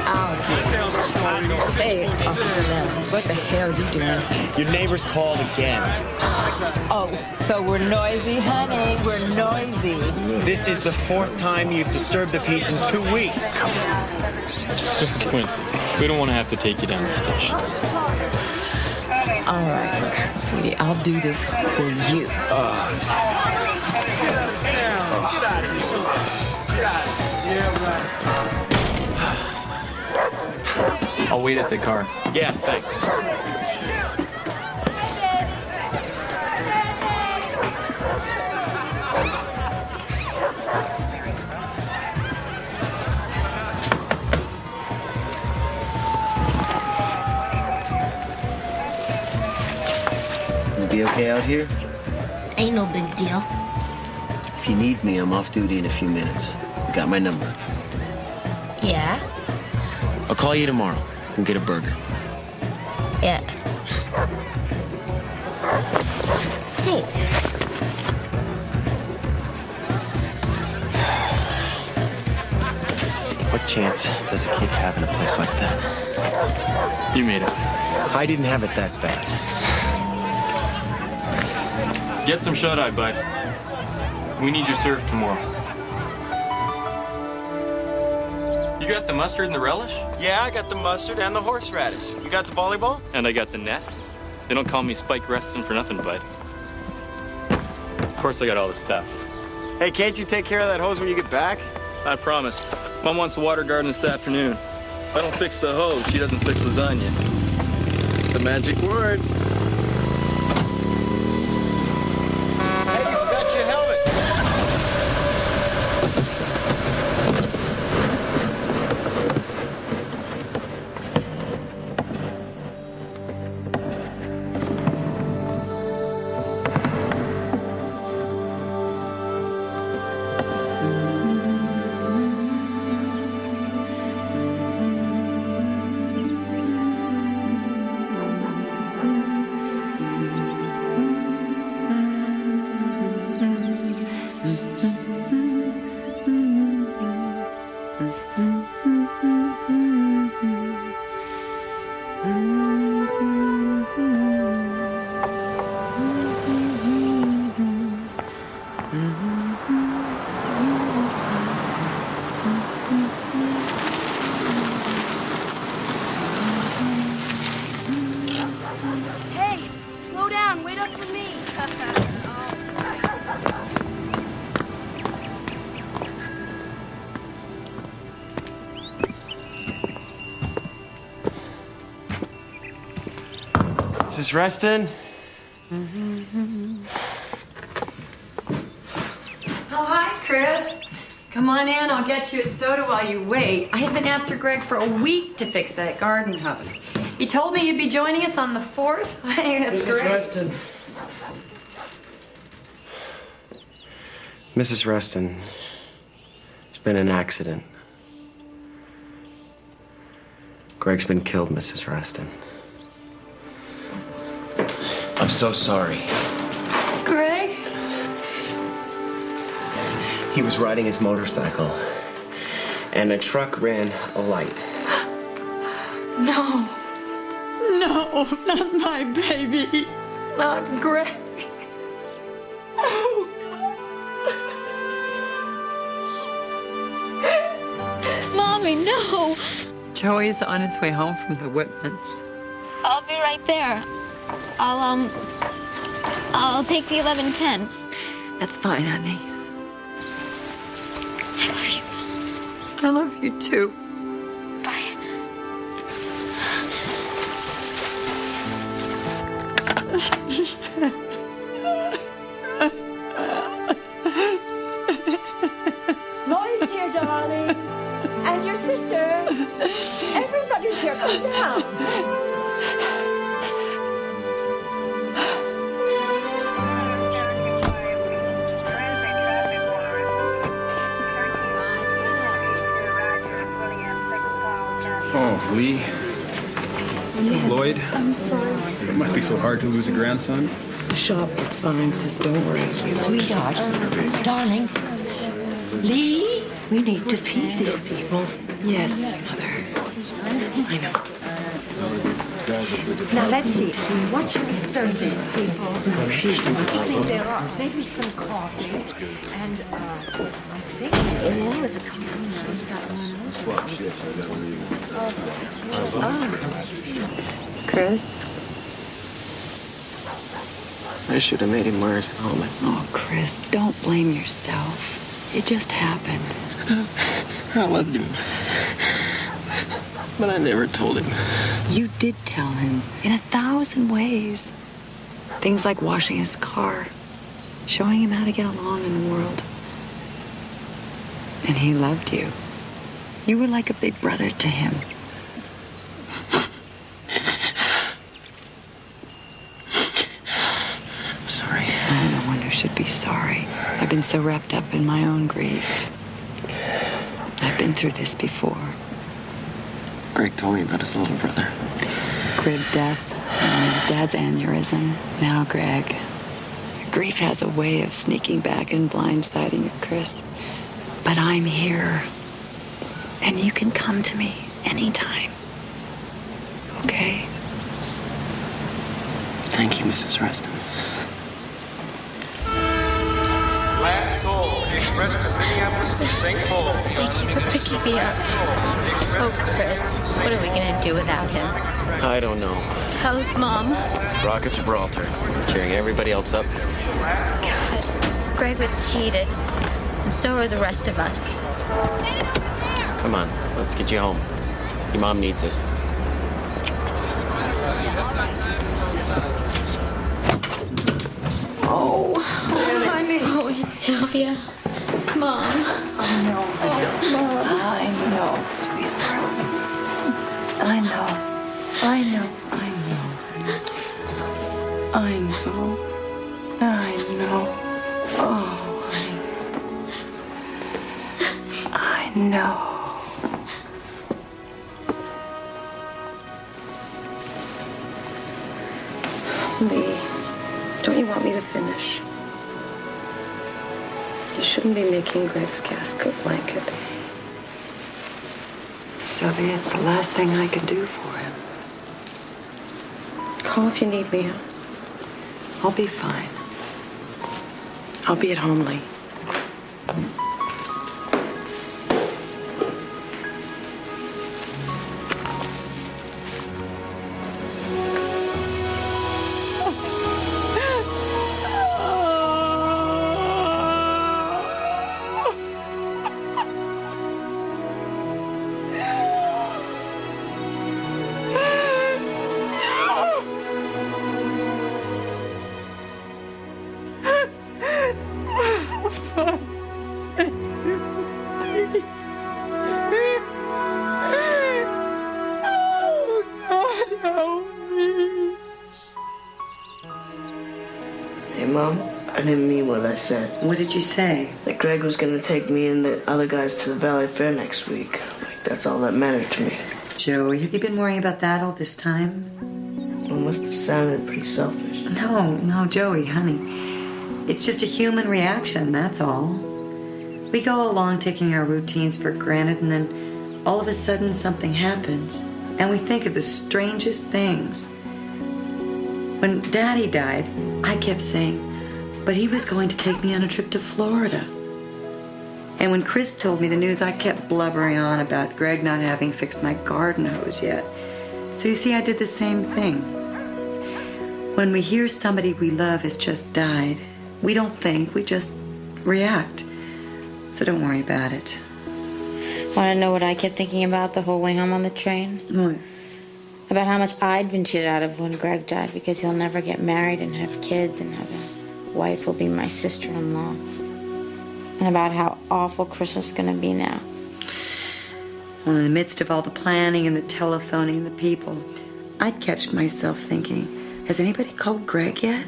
out of here. Hey, Officer, what the hell are you doing? Your neighbors called again. Oh, so we're noisy, honey. We're noisy. This is the 4th time you've disturbed the peace in 2 weeks. Mrs. Quincy, we don't want to have to take you down to the station. All right, sweetie, I'll do this for you. I'll wait at the car. Yeah, thanks. You be okay out here? Ain't no big deal. If you need me, I'm off duty in a few minutes. You got my number. Yeah? I'll call you tomorrow. We'll get a burger. Yeah. Hey. What chance does a kid have in a place like that? You made it. I didn't have it that bad. Get some shut-eye, bud. We need your serve tomorrow. You got the mustard and the relish? Yeah, I got the mustard and the horseradish. You got the volleyball? And I got the net. They don't call me Spike Reston for nothing, bud. Of course I got all the stuff. Hey, can't you take care of that hose when you get back? I promised. Mom wants the water garden this afternoon. If I don't fix the hose, she doesn't fix lasagna. It's the magic word. Hey, you forgot your helmet. Hey, slow down. Wait up for me. Mrs. Reston? Oh, hi, Chris. Come on in. I'll get you a soda while you wait. I have been after Greg for a week to fix that garden hose. He told me you'd be joining us on the 4th. Hey, that's Mrs. great. Reston. Mrs. Reston, there's been an accident. Greg's been killed, Mrs. Reston. I'm so sorry. Greg? He was riding his motorcycle, and a truck ran a light. No. No, not my baby. Not Greg. Oh, Mommy, no. Joey's on his way home from the Whitmans. I'll be right there. I'll take the 11:10. That's fine, honey. I love you. I love you too. Bye. Lloyd's here, darling. And your sister. Everybody's here. Come down. Oh, Lee. Lloyd. I'm sorry. It must be so hard to lose a grandson. The shop is fine, sis. Don't worry. Sweetheart. Darling. Lee, we need to feed these people. Yes, Mother. I know. Now let's see. What should we serve these people? I think there are maybe some coffee. And I think there was a couple. Chris? I should have made him Meyers at home. Oh, Chris, don't blame yourself. It just happened. I loved him. But I never told him. You did tell him in 1,000 ways. Things like washing his car, showing him how to get along in the world. And he loved you. You were like a big brother to him. I'm sorry. Oh, no one should be sorry. I've been so wrapped up in my own grief. I've been through this before. Greg told me about his little brother. Crib death, his dad's aneurysm. Now Greg. Grief has a way of sneaking back and blindsiding you, Chris. But I'm here. And you can come to me anytime. Okay? Thank you, Mrs. Reston. Last call, express to Minneapolis to St. Paul. Thank you for picking me up. Oh, Chris, what are we gonna do without him? I don't know. How's Mom? Rocket Gibraltar. Cheering everybody else up. God, Greg was cheated. And so are the rest of us. Come on, let's get you home. Your mom needs us. Oh, honey. Oh, it's Sylvia. Mom. I know, sweetheart. I know. Oh, honey. I know. Lee, don't you want me to finish? You shouldn't be making Greg's casket blanket. Sylvia, it's the last thing I could do for him. Call if you need me. I'll be fine. I'll be at home, Lee. Hey, Mom, I didn't mean what I said. What did you say? That Greg was gonna take me and the other guys to the Valley Fair next week. Like, that's all that mattered to me. Joey, have you been worrying about that all this time? It must have sounded pretty selfish. No, Joey, honey. It's just a human reaction, that's all. We go along taking our routines for granted, and then all of a sudden something happens, and we think of the strangest things. When Daddy died, I kept saying, but he was going to take me on a trip to Florida. And when Chris told me the news, I kept blubbering on about Greg not having fixed my garden hose yet. So you see, I did the same thing. When we hear somebody we love has just died, we don't think, we just react. So don't worry about it. Want to know what I kept thinking about the whole way home on the train? What? About how much I'd been cheated out of when Greg died because he'll never get married and have kids, and how the wife will be my sister-in-law. And about how awful Chris is going to be now. Well, in the midst of all the planning and the telephoning and the people, I'd catch myself thinking, has anybody called Greg yet?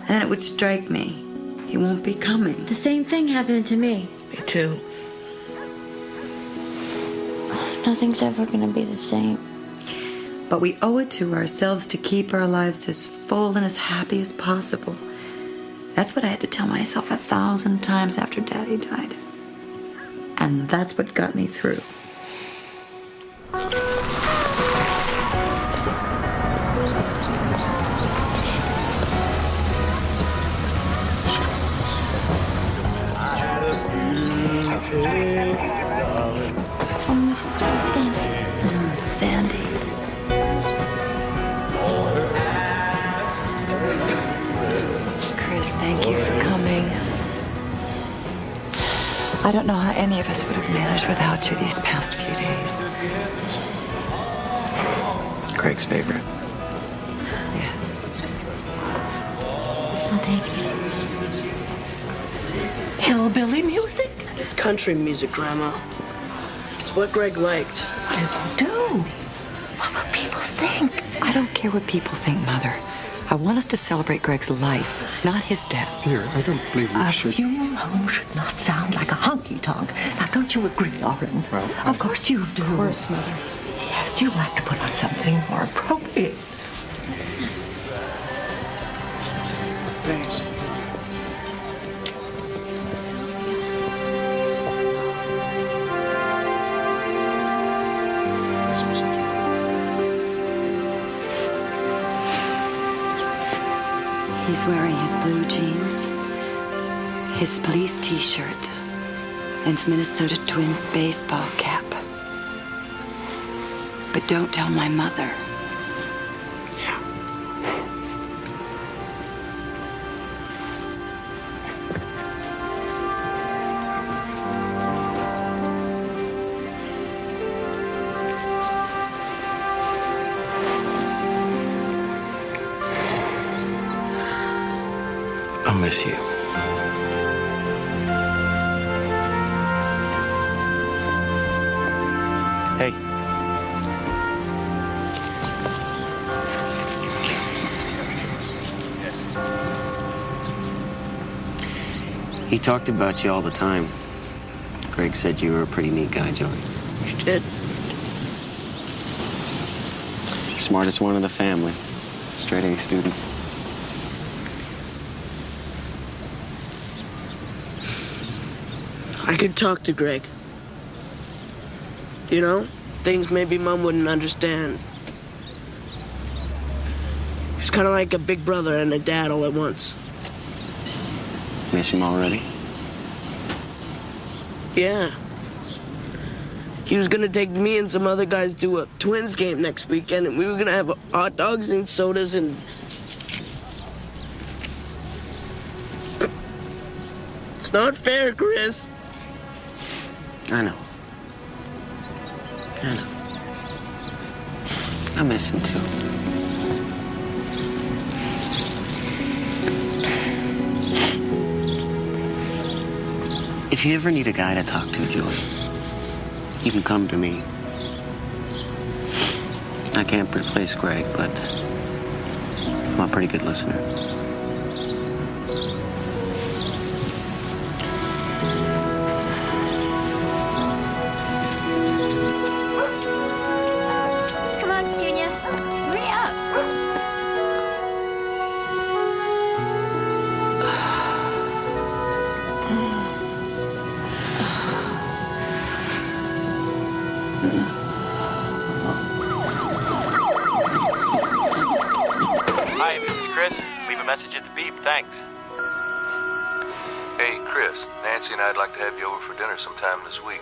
And then it would strike me, he won't be coming. The same thing happened to me. Me too. Nothing's ever going to be the same. But we owe it to ourselves to keep our lives as full and as happy as possible. That's what I had to tell myself 1,000 times after Daddy died. And that's what got me through. Sister Kristen. Sandy. Chris, thank you for coming. I don't know how any of us would have managed without you these past few days. Craig's favorite. Yes. I'll take it. Hillbilly music? It's country music, Grandma. It's what Greg liked. Do. What will people think? I don't care what people think, Mother. I want us to celebrate Greg's life, not his death. Dear, I don't believe we A should. funeral home should not sound like a honky-tonk. Now, don't you agree, Lauren? Well, of course you do. Of course, Mother. Yes, you like to put on something more appropriate. Thanks. He's wearing his blue jeans, his police t-shirt, and his Minnesota Twins baseball cap. But don't tell my mother. Yeah. I'll miss you. Hey. He talked about you all the time. Greg said you were a pretty neat guy, Joey. She did. Smartest one in the family. Straight A student. I could talk to Greg. You know, things maybe Mom wouldn't understand. He's kind of like a big brother and a dad all at once. Miss him already? Yeah. He was gonna take me and some other guys to a Twins game next weekend, and we were gonna have hot dogs and sodas and... It's not fair, Chris. I know. I know. I miss him too. If you ever need a guy to talk to, Joey, you can come to me. I can't replace Greg, but I'm a pretty good listener. Come on, Petunia. Hurry up. Hi, this is Chris. Leave a message at the beep. Thanks. Hey, Chris, Nancy and I'd like to have you over for dinner sometime this week.